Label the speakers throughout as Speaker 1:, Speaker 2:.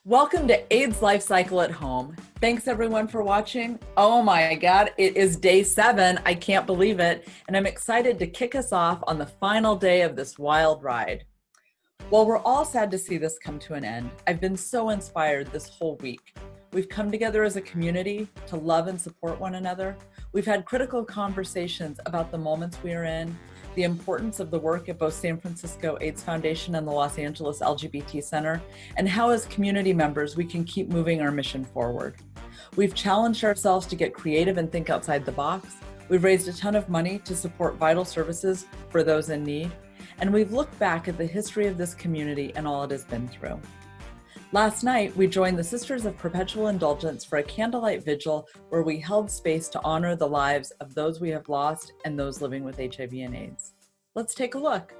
Speaker 1: Welcome to AIDS LifeCycle at Home. Thanks everyone for watching. Oh my God, it is day 7. I can't believe it. And I'm excited to kick us off on the final day of this wild ride. While we're all sad to see this come to an end, I've been so inspired this whole week. We've come together as a community to love and support one another. We've had critical conversations about the moments we are in, the importance of the work at both San Francisco AIDS Foundation and the Los Angeles LGBT Center, and how as community members we can keep moving our mission forward. We've challenged ourselves to get creative and think outside the box. We've raised a ton of money to support vital services for those in need, and we've looked back at the history of this community and all it has been through. Last night, we joined the Sisters of Perpetual Indulgence for a candlelight vigil where we held space to honor the lives of those we have lost and those living with HIV and AIDS. Let's take a look.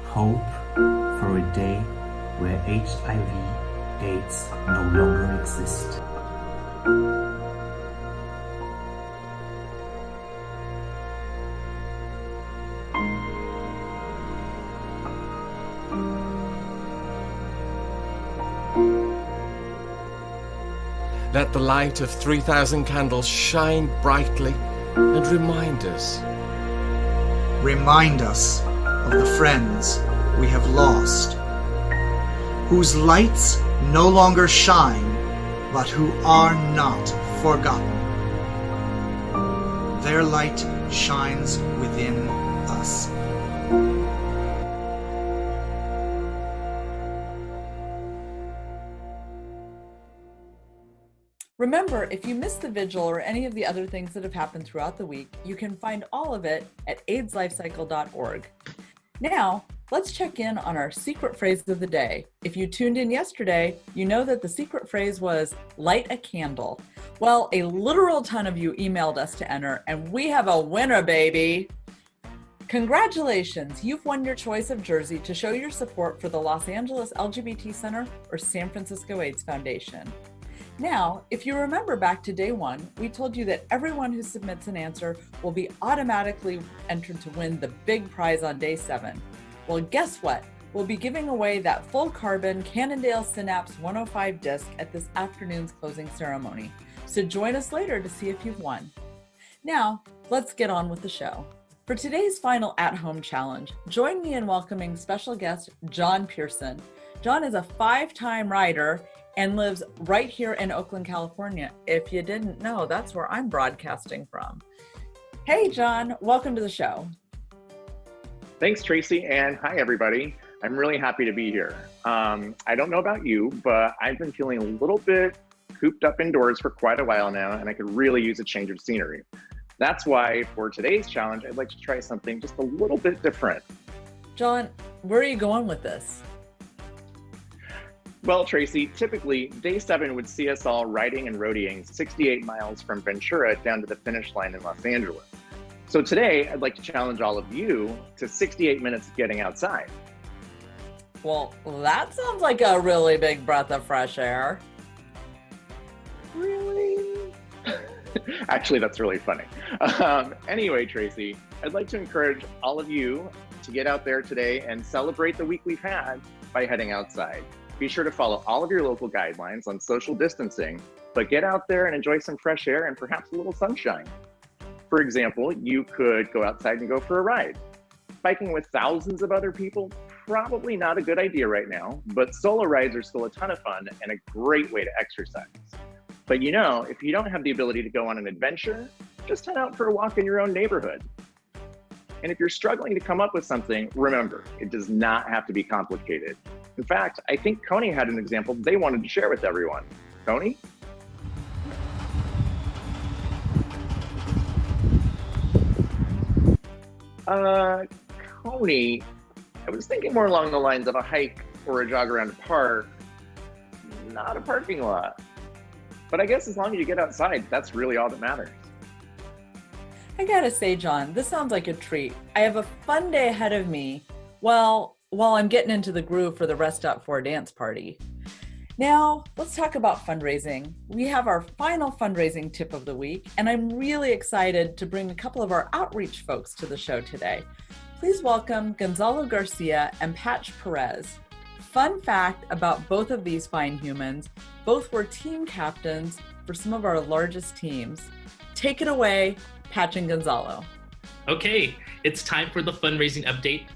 Speaker 2: Hope for a day where HIV/AIDS no longer exist.
Speaker 3: Let the light of 3,000 candles shine brightly and remind us.
Speaker 4: Remind us of the friends we have lost, whose lights no longer shine, but who are not forgotten. Their light shines within us.
Speaker 1: Remember, if you missed the vigil or any of the other things that have happened throughout the week, you can find all of it at aidslifecycle.org. Now, let's check in on our secret phrase of the day. If you tuned in yesterday, you know that the secret phrase was light a candle. Well, a literal ton of you emailed us to enter, and we have a winner, baby. Congratulations, you've won your choice of jersey to show your support for the Los Angeles LGBT Center or San Francisco AIDS Foundation. Now, if you remember back to day 1, we told you that everyone who submits an answer will be automatically entered to win the big prize on day 7. Well, guess what? We'll be giving away that full carbon Cannondale Synapse 105 disc at this afternoon's closing ceremony. So join us later to see if you've won. Now, let's get on with the show. For today's final at-home challenge, join me in welcoming special guest John Pearson. John is a 5-time rider and lives right here in Oakland, California. If you didn't know, that's where I'm broadcasting from. Hey, John, welcome to the show.
Speaker 5: Thanks, Tracy, and hi, everybody. I'm really happy to be here. I don't know about you, but I've been feeling a little bit cooped up indoors for quite a while now, and I could really use a change of scenery. That's why for today's challenge, I'd like to try something just a little bit different.
Speaker 1: John, where are you going with this?
Speaker 5: Well, Tracy, typically day 7 would see us all riding and roadieing 68 miles from Ventura down to the finish line in Los Angeles. So today, I'd like to challenge all of you to 68 minutes of getting outside.
Speaker 1: Well, that sounds like a really big breath of fresh air.
Speaker 5: Really? Actually, that's really funny. Anyway, Tracy, I'd like to encourage all of you to get out there today and celebrate the week we've had by heading outside. Be sure to follow all of your local guidelines on social distancing, but get out there and enjoy some fresh air and perhaps a little sunshine. For example, you could go outside and go for a ride. Biking with thousands of other people, probably not a good idea right now, but solo rides are still a ton of fun and a great way to exercise. But you know, if you don't have the ability to go on an adventure, just head out for a walk in your own neighborhood. And if you're struggling to come up with something, remember, it does not have to be complicated. In fact, I think Coney had an example they wanted to share with everyone. Coney? Coney, I was thinking more along the lines of a hike or a jog around a park, not a parking lot. But I guess as long as you get outside, that's really all that matters.
Speaker 1: I gotta say, John, this sounds like a treat. I have a fun day ahead of me. Well, while I'm getting into the groove for the Rest Up 4 dance party. Now, let's talk about fundraising. We have our final fundraising tip of the week, and I'm really excited to bring a couple of our outreach folks to the show today. Please welcome Gonzalo Garcia and Patch Perez. Fun fact about both of these fine humans, both were team captains for some of our largest teams. Take it away, Patch and Gonzalo.
Speaker 6: Okay, it's time for the fundraising update.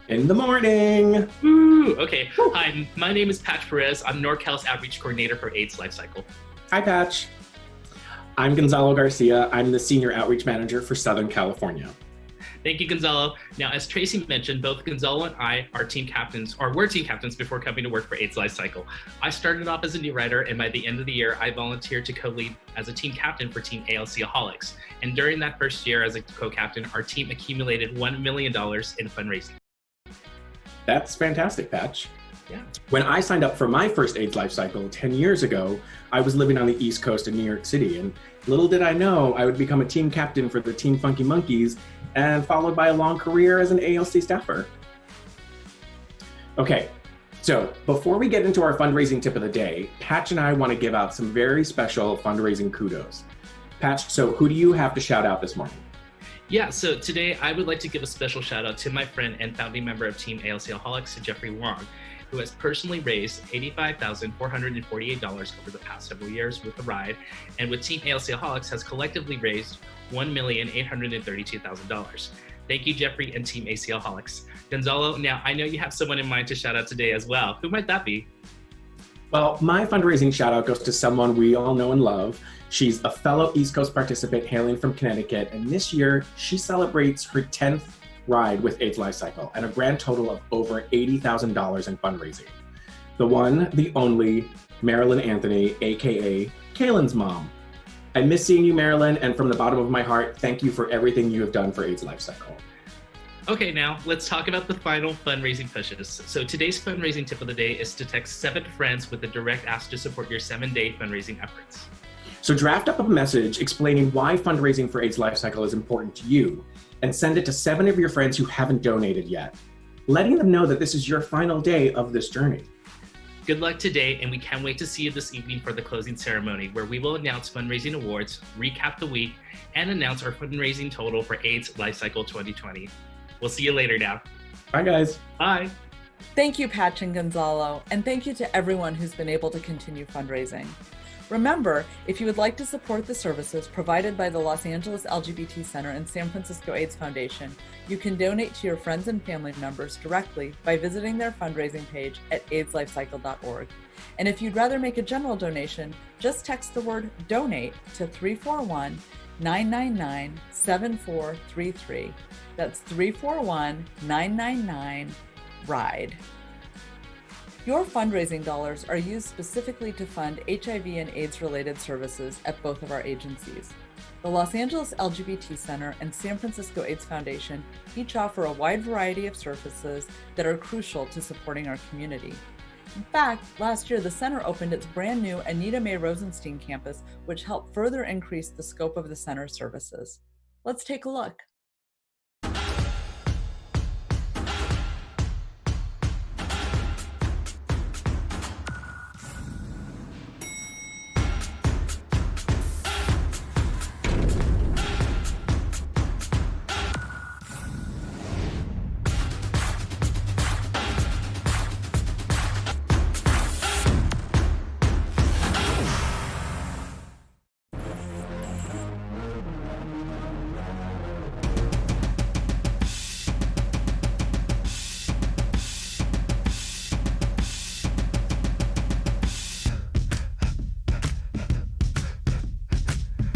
Speaker 7: In the morning.
Speaker 6: Woo! Okay, hi, my name is Patch Perez. I'm NorCal's Outreach Coordinator for AIDS LifeCycle.
Speaker 7: Hi, Patch. I'm Gonzalo Garcia. I'm the Senior Outreach Manager for Southern California.
Speaker 6: Thank you, Gonzalo. Now, as Tracy mentioned, both Gonzalo and I are team captains, or were team captains before coming to work for AIDS LifeCycle. I started off as a new writer, and by the end of the year, I volunteered to co-lead as a team captain for Team ALCaholics. And during that first year as a co-captain, our team accumulated $1 million in fundraising.
Speaker 7: That's fantastic, Patch.
Speaker 6: Yeah.
Speaker 7: When I signed up for my first AIDS LifeCycle 10 years ago, I was living on the East Coast in New York City, and little did I know I would become a team captain for the Team Funky Monkeys, and followed by a long career as an ALC staffer. Okay, so before we get into our fundraising tip of the day, Patch and I want to give out some very special fundraising kudos. Patch, so who do you have to shout out this morning?
Speaker 6: Yeah, so today I would like to give a special shout out to my friend and founding member of Team ALCaholics, Jeffrey Wong, who has personally raised $85,448 over the past several years with the ride, and with Team ALCaholics has collectively raised $1,832,000. Thank you, Jeffrey and Team ALCaholics. Gonzalo, now I know you have someone in mind to shout out today as well. Who might that be?
Speaker 7: Well, my fundraising shout out goes to someone we all know and love. She's a fellow East Coast participant hailing from Connecticut, and this year she celebrates her 10th ride with AIDS LifeCycle and a grand total of over $80,000 in fundraising. The one, the only, Marilyn Anthony, AKA Kaylin's mom. I miss seeing you, Marilyn, and from the bottom of my heart, thank you for everything you have done for AIDS LifeCycle.
Speaker 6: Okay, now let's talk about the final fundraising pushes. So today's fundraising tip of the day is to text 7 friends with a direct ask to support your 7-day fundraising efforts.
Speaker 7: So draft up a message explaining why fundraising for AIDS LifeCycle is important to you, and send it to 7 of your friends who haven't donated yet, letting them know that this is your final day of this journey.
Speaker 6: Good luck today, and we can't wait to see you this evening for the closing ceremony, where we will announce fundraising awards, recap the week, and announce our fundraising total for AIDS LifeCycle 2020. We'll see you later now.
Speaker 7: Bye, guys.
Speaker 6: Bye.
Speaker 1: Thank you, Patch and Gonzalo, and thank you to everyone who's been able to continue fundraising. Remember, if you would like to support the services provided by the Los Angeles LGBT Center and San Francisco AIDS Foundation, you can donate to your friends and family members directly by visiting their fundraising page at AIDSLifeCycle.org. And if you'd rather make a general donation, just text the word donate to 341-999-7433. That's 341-999-RIDE. Your fundraising dollars are used specifically to fund HIV and AIDS-related services at both of our agencies. The Los Angeles LGBT Center and San Francisco AIDS Foundation each offer a wide variety of services that are crucial to supporting our community. In fact, last year the center opened its brand new Anita Mae Rosenstein campus, which helped further increase the scope of the center's services. Let's take a look.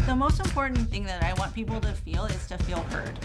Speaker 8: The most important thing that I want people to feel is to feel heard.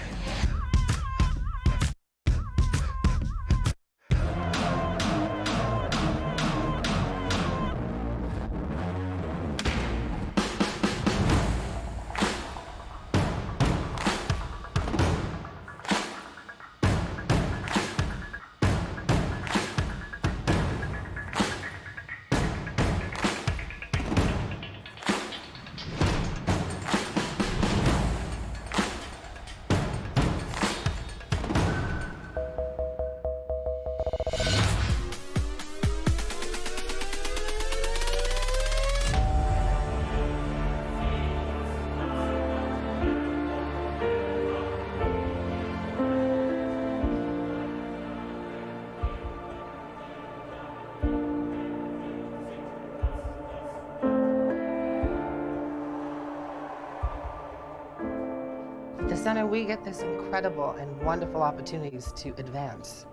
Speaker 9: center, we get this incredible and wonderful opportunities to advance,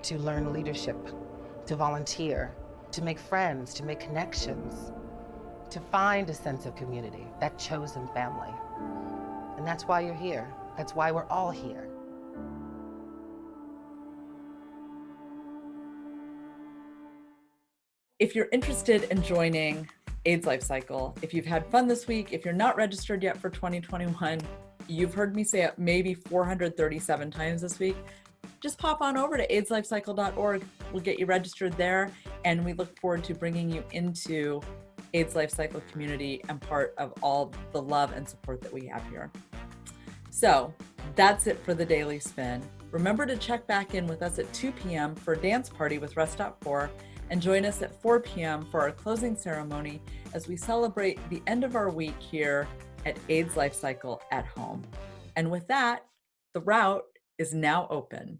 Speaker 9: to learn leadership, to volunteer, to make friends, to make connections, to find a sense of community, that chosen family. And that's why you're here. That's why we're all here.
Speaker 1: If you're interested in joining AIDS LifeCycle, if you've had fun this week, if you're not registered yet for 2021, you've heard me say it maybe 437 times this week, just pop on over to AIDSLifeCycle.org. We'll get you registered there, and we look forward to bringing you into AIDS LifeCycle community and part of all the love and support that we have here. So that's it for the Daily Spin. Remember to check back in with us at 2 p.m. for a dance party with Rest Stop 4, and join us at 4 p.m. for our closing ceremony as we celebrate the end of our week here at AIDS LifeCycle at Home. And with that, the route is now open.